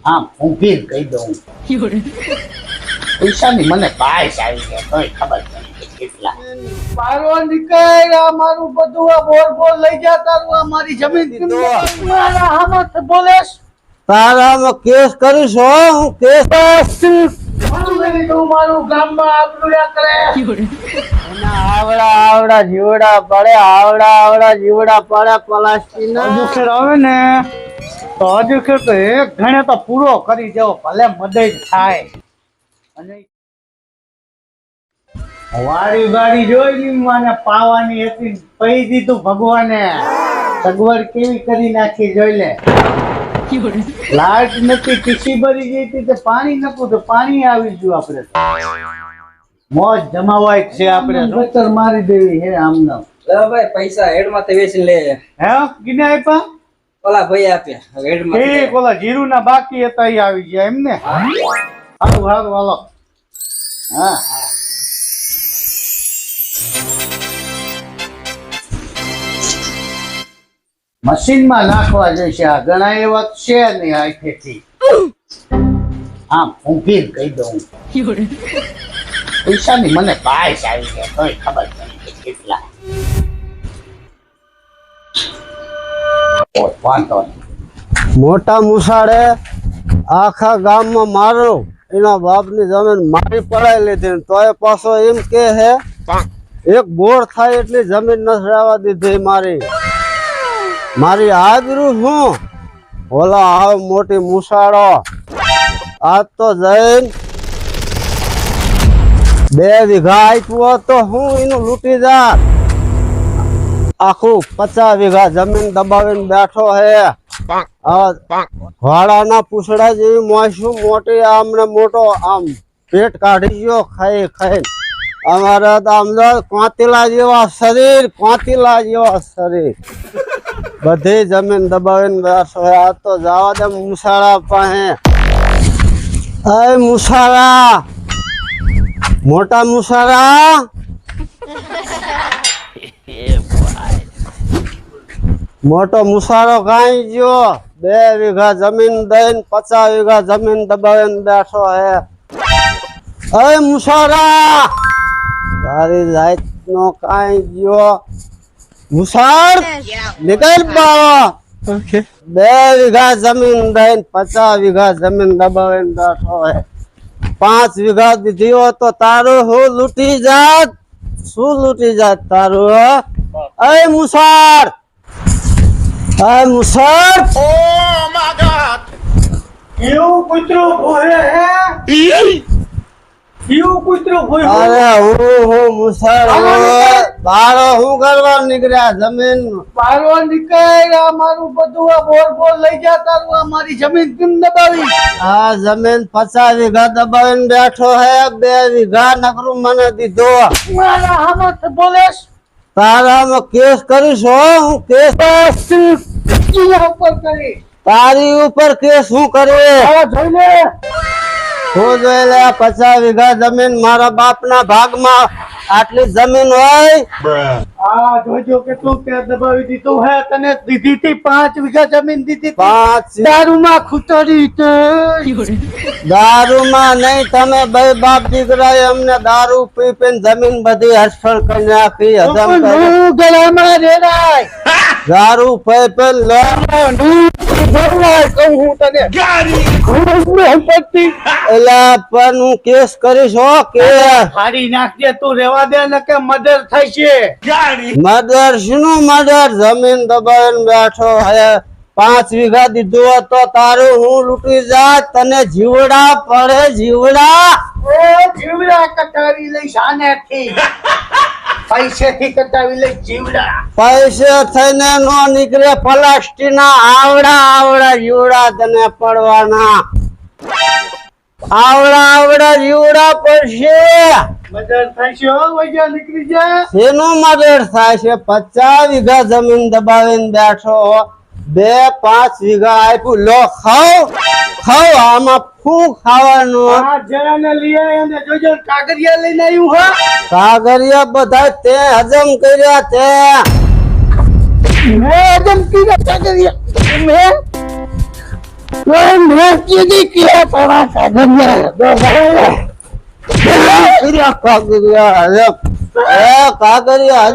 આમ ઊભી કહી દઉં પૈસાની મને પાસ આવી ગયા તોય ખબર નથી કેટલા મારો નીકળ આ મારું બધું આ બોલ બોલ લઈ જા તારું આ મારી જમીન મારા હામત બોલેશ તારામાં કેસ કરીશ હો હું કેસ મારું ગામમાં આબરૂયા કરે આવડા જીવડા પડે આવડા જીવડા પડે પ્લાસ્ટિક હજુ ખેર આવે ને તો હજુ ખેર તો એક ઘણે તો પૂરો કરી દેવો ભલે મદદ થાય અને વાડી ગાડી જોઈ મને પાવાની હતી પૈ દીધું ભગવાને સગવડ કેવી કરી નાખી જોઈ લે લાઈટ નથી ટીસી ભરી ગઈ હતી તો પાણી નતું તો પાણી આવી ગયું આપણે મોજ જમાવાય છે આપણે ગટર મારી દેવી હે આમને ભાઈ પૈસા હેડ માંથી વેચી લે હે કિને આપ્યા ઓલા ભાઈ આપ્યા હેડ એ માંથી ઓલા જીરું ના બાકી હતા એ આવી ગયા એમ ને હારું હાલો હા મશીન માં નાખવા જોઈશે આ ઘણા એવા છે નહીં આખેથી આમ ઊભી કહી દઉં પૈસાની મને પાસ આવી ગયા તોય ખબર નથી કેટલા વાંધો નહીં મોટા મુસાડે આખા ગામમાં મારો એના બાપની જમીન મારી પડાઈ લીધી ને તોય પાછો એમ કે હે એક બોર થાય એટલી જમીન નથી રહેવા દીધી મારી આબરૂ શું ઓલા આવ મોટી મુસાડો આજ તો જઈને 2 વીઘા આપ્યું તો હું એનું લૂંટી જા આખું 50 વીઘા જમીન દબાવીને બેઠો હે વાડાના પૂછડા જેવી મોસું મોટી આમને મોટો આમ પેટ કાઢી ગયો ખાઈ અમારા તો આમ કોંતીલા જેવા શરીર બધી જમીન દબાવીને બેઠો હે આ તો જવા દે મુસાળા પાસે અય મુસાળા મોટા મુસાળા મોટો મુસારો કાંઈ ગયો 2 વીઘા જમીન દઈને 50 વીઘા જમીન દબાવીને બેઠો હે અય મુસારા તારી જાત નો કાંઈ ગયો મુસાર નીકળ બાવા 2 વીઘા જમીન દઈને 50 વીઘા જમીન દબાવીને બેઠો હે 5 વીઘા દીધી હો તો તારું હું લૂંટી જાત શું લૂંટી જાત તારું અય મુસાર મુસાર એવું કૂતરું ભોરે હે એવું કૂતરું ભોરે અરે હું મુસાર બારો હું કરવા નીકળ્યા જમીન પારો નીકળ આ મારું બધું આ બોલ બોલ લઈ જા તારું આ મારી જમીન કેમ દબાવી આ જમીન 50 વીઘા દબાવીને બેઠો હે 2 વીઘા નકરું મને દીધો મારા હામત બોલેશ તારામાં કેસ કરીશ હો હું કેસ ઉપર કરી તારી ઉપર કેસ હું કરે જોઈ લે હું જોઈ લે 50 વીઘા જમીન મારા બાપના ભાગમાં આટલી જમીન હોય આ જોજો કેટલું કે દબાવી દીધું હે તને દીધી હતી 5 વીઘા જમીન દીધી 5 દારૂમાં ખૂટડી તે દારૂમાં નહીં તમે બે બાપ દીકરાએ અમને દારૂ પી પીને જમીન બધી હસફળ કરી નાખી હજમ કરી હું ગળામાં રેડાય દારૂ પી પીને લે કહું હું તને સંપત્તિ એલા પણ હું કેસ કરીશ હો કે ફાડી નાખજે તું રેવા દે ને કે મર્ડર થાય છે મર્ડર શું મર્ડર જમીન દબાવીને બેઠો હે 5 વીઘા દીધું હોત તો તારું હું લૂંટી જાત તને જીવડા પડે જીવડા એ જીવડા કટાવી લઈશ આનેથી પૈસેથી કટાવી લઈશ જીવડા પૈસે થઈને નો નીકળે પ્લાસ્ટિકના આવડા જીવડા તને પડવાના આવડા જીવડા પડશે મર્ડર થાય છે હો વૈજા નીકળી જાય શેનું મર્ડર થાય છે 50 વીઘા જમીન દબાવીને બેઠો 2-5 વીઘા આપ્યું લો ખાવ આમાં શું ખાવાનું આ જણાને લઈ આય અને જોજો કાગરિયા લઈને આવ્યું હો કાગરિયા બધા તે હજમ કર્યા તે મેં હજમ કર્યા કાગરિયા મેં મેં કીધી કે તારા કાગળિયા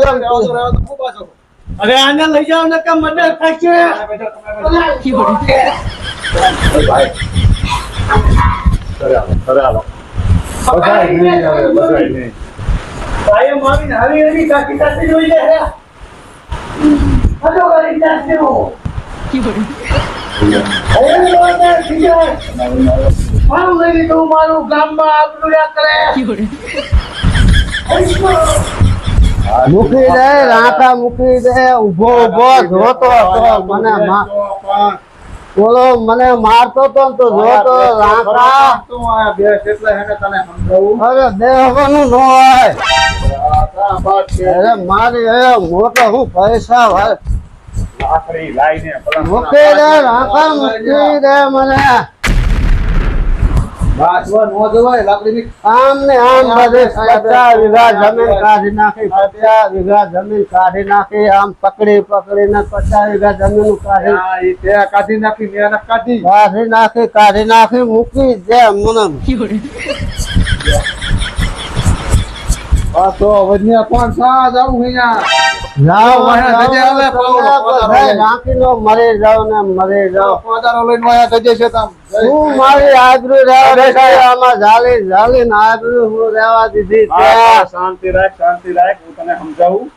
અરે આને લઈ જાઓ ને કે મને થશે ભાઈ મારી હારી હારી કાકી કાકી જોઈ લે હે હલો ગાડી ચાલશે હો મારું લઈ લીધું મારું ગામમાં આબરૂ ના કરે મૂકી દે રાંકા મૂકી દે ઉભો ઉભો જોતો હતો મને બોલો મને મારતો તો ને તો જોતો રાંકા અરે દેવાનું ન હોય અરે મારી મોટો હું પૈસા ભાઈ મૂકી દે રાંકા મૂકી દે મને આમ ને આમ બધે 50 વીઘા જમીન કાઢી નાખી 50 વીઘા જમીન કાઢી નાખી આમ પકડીને 50 વીઘા જમીન કાઢી નાખી મૂકી દે મને કોણ સા જાવું જાઓ નાખી મરી જાઓ ને મરી જાઓ હું મારી આબરૂ આમાં ઝાલી ઝાલી ને આબરૂ હું રહેવા દીધી શાંતિ રાખ હું તને સમજાવું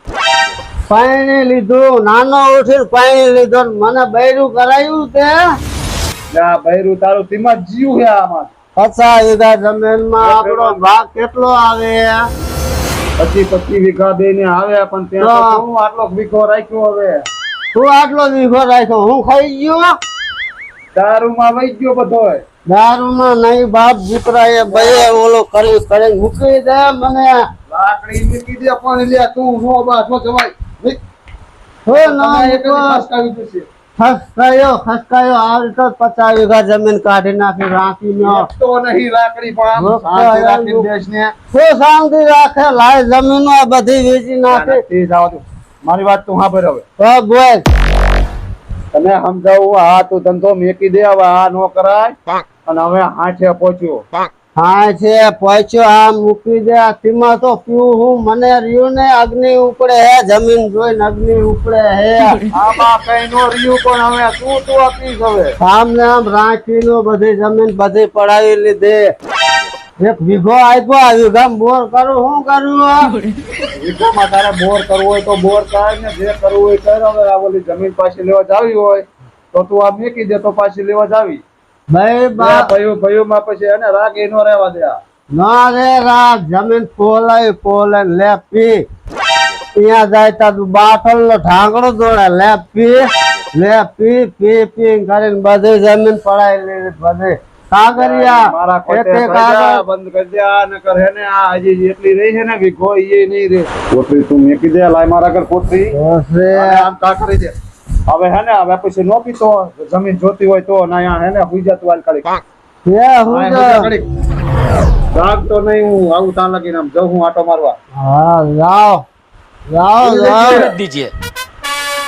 પાણી લીધું નાનો ઉઠી પાણી લીધો ને મને બૈરું કરાયું તે બૈરું તારું તેમાં જીવ છે આમાં 50 વીઘા જમીન માં આપણો ભાગ કેટલો આવે 25 વીઘા બે ને આવે પણ ત્યાં હું આટલો વીઘો રાખ્યો હવે તું આટલો વીઘો રાખ્યો હું ખાઈ ગયો દારૂમાં વહી ગયો બધો દારૂમાં નહીં બાપ દીકરા એ બે ઓલો કરી મૂકી દે મને લાકડી મૂકી દે પણ લે તું નો બાસ નો જવાય ખસકાયો આવી રીતે 50 વીઘા જમીન કાઢી નાખી રાખી તો નહીં લાકડી પણ શાંતિ રાખી દેશ ને શું શાંતિ રાખે લાય જમીનો બધી વેચી નાખી મારી વાત તું હા બરાબર બોલ તને સમજાવું આ તું ધંધો મેકી દે હવે આ નો કરાય અને હવે હાથે પહોંચ્યો હા છે પહોંચ્યો આ મૂકી દે તેમાં તો પીવું હું મને રહ્યું ને અગ્નિ ઉપડે હે જમીન જોઈને અગ્નિ ઉપડે હે આમાં કઈ નો રહ્યું પણ હવે તું આપીશ હવે આમ ને આમ રાખી લો બધી જમીન બધી પડાવી લીધી એક વીઘો આપ્યો વીઘા બોર કરું શું કરું વીઘામાં તારે બોર કરવો હોય તો બોર કર ને જે કરવું હોય કર હવે આ ઓલી જમીન પાછી લેવા જાવી હોય તો તું આ મેકી દે તો પાછી લેવા જાવી ભાઈ ભાઈઓ માં પછી એને રાગ એ નો રહેવા દે ના રે રાગ જમીન પોલાય લે પી અહીંયા જાય તા બાટલ નો ઢાંકણો દોડે લે પી કરીને બધી જમીન પડાવી લીધી બધી મારા બંધ કરી દે આ નકર હે ને આ હજી એટલી રહી છે ને વીઘો એ નહીં રે કોથળી તું મેકી દે લાય મારા ઘર કોથળી આમ કા કરી દે હવે હે ને હવે પછી નો પીતો જમીન જોતી હોય તો ના હે ને હુઈ જતું હાલ કરી રાગ તો નહીં હું આવું તા લગીને આમ જઉં હું આટો મારવા હા જાઓ दीजिए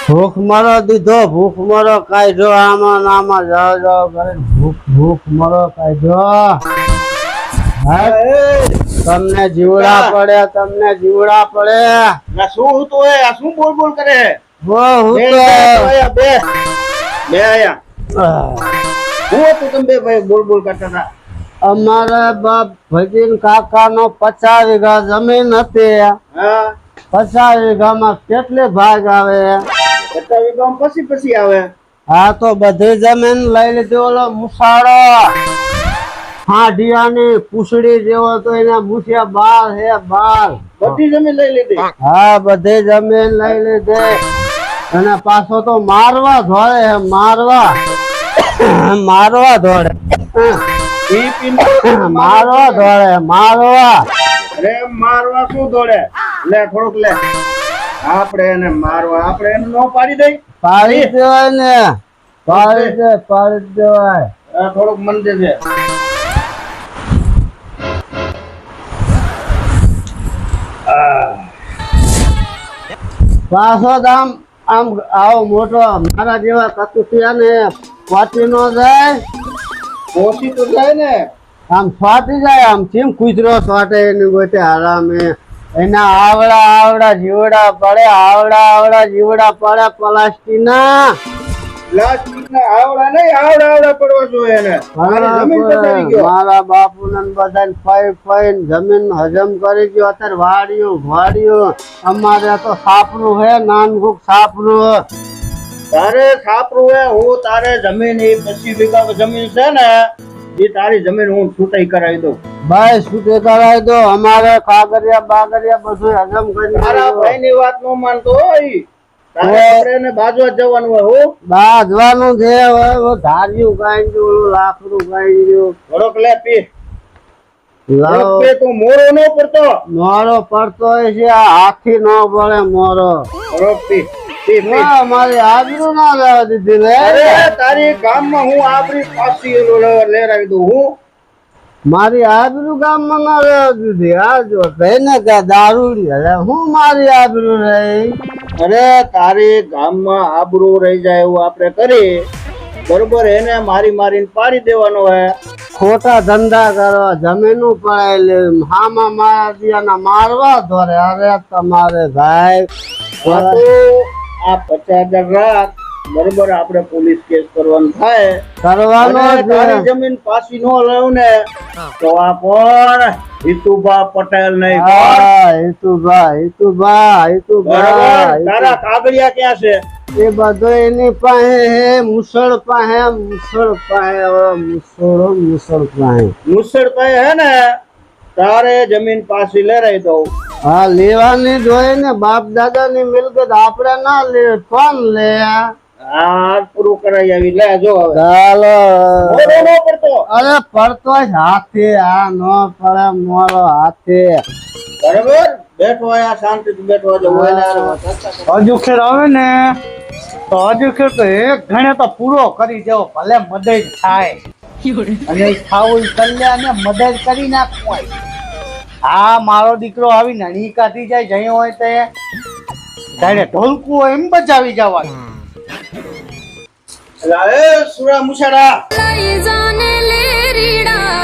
ભૂખ મરો દીધો ભૂખ મરો કાઢ્યો આમાં આમાં જાઓ કરે ભૂખ મરો કાઢ્યો તમને જીવડા પડે શું તો આ શું બોલ કરે બે બોલ કરતા હતા અમારા બાપ ભજીન કાકા નો 50 વીઘા જમીન હતી 50 વીઘામાં કેટલે ભાગ આવે 50 વીઘામાં પછી આવે હા તો બધી જમીન લઈ લીધી ઓલો મુસાડો હાડિયાની પૂછડી જેવો તો એના મૂછિયા 12 બધી જમીન લઈ લીધી હા બધી જમીન લઈ લીધી અને પાછો તો મારવા ધોળે મારવા ધોળે અરે મારવા શું દોડે લે થોડુંક લે આપણે એને મારવા આપણે એને નો પાડી દઈ પાડી દેવાય ને પાડી દેવાય થોડુંક મન દેજે પાછો આમ આવો મોટો મારા જેવા કતુટિયા ને પાટી નો જાય પોસી તો જાય ને. આમ સ્વાટી જાય આમ કેમ કૂતરો સ્વાટે એની ગોતે હરામે એના આવડા જીવડા પડે આવડા જીવડા પડે પ્લાસ્ટિકના પ્લાસ્ટિકના આવડા નહીં, આવડા પડવા જોઈએ એને. મારી જમીન પતાવી ગયો. મારા બાપુ ને બધાને ફઈ જમીન હજમ કરી ગયો. અત્યારે વાડિયું અમારે તો સાપરું હે નાનકું સાપરું. તારે છાપરું હે, હું તારે જમીન એ 25 વીઘા જમીન છે ને એ તારી જમીન હું છૂટાઈ કરાવી દઉં. ભાઈ શું કરાવી દો અમારે કાગરિયા બાગરિયા બધું હજમ કરી તારા ભાઈની વાત નો માનતો હોય તારે આપણે બાજવા જ જવાનું હોય. હું બાંધવાનું છે હવે ધાર્યું કાંઈ ગયું લાકડું કાંઈ ગયું થોડોક લે પી. લાવો થોડોક પી, તું મોરો ન પડતો. મોરો પડતો હોય છે આ હાથી ન પડે મોરો થોડોક પી. પી, પી. ના, મારી આબરૂ ના લેવા દીધી લે અરે તારી ગામમાં હું આપણી પાછી લેરાવી દઉં. હું મારી આબરૂ ગામમાં ના લેવા દીધી આ જો એને કે દારૂડી અરે હું મારી આબરૂ રહી અરે તારી ગામમાં આબરૂ રહી જાય એવું આપણે કરી બરોબર. એને મારીને પાડી દેવાનો હે. ખોટા ધંધા કરવા જમીનું પડાયેલી હામાં મારા દિયાના મારવા ધોરે અરે તમારે ભાઈ આ તો આ 50,000 રાખ બરોબર. આપણે પોલીસ કેસ કરવાનું થાય. કરવાનો અને જ તારી જમીન પાછી નો લઉં ને તો આ કોણ હિતુભા પટેલ નહીં કોણ? હા હિતુભા બરોબર. તારા કાગળિયા ક્યાં છે? એ બધો એની પાસે હે મુસળ પાસે મુસળ મુસળભાઈ હે ને તારે જમીન પાછી લેરાઈ દઉં. હા લેવાની જોઈએ ને બાપ દાદા ની મિલકત આપડે ના લે કોણ લે આ પૂરું કરાઈ આવી. લે જો હવે. ચાલો મોરો નો પડતો. અરે પડતો જ હાથે આ નો પડે મોરો હાથે બરોબર. બેઠો આયા શાંતિથી બેઠો જો હોય ને. હજુ ખેર આવે ને તો હજુ ખેર તો એક ઘણે તો પૂરો કરી દેવો ભલે મદદ થાય અને ખાવું કલ્યાણ ને મદદ કરી નાખવું. હા મારો દીકરો આવી નાની કાઢી જાય જઈ હોય તે તારે ઢોલકું હોય એમ બચાવી જવાનું. સુરા મુસાડા લઈ જાને લે રીડા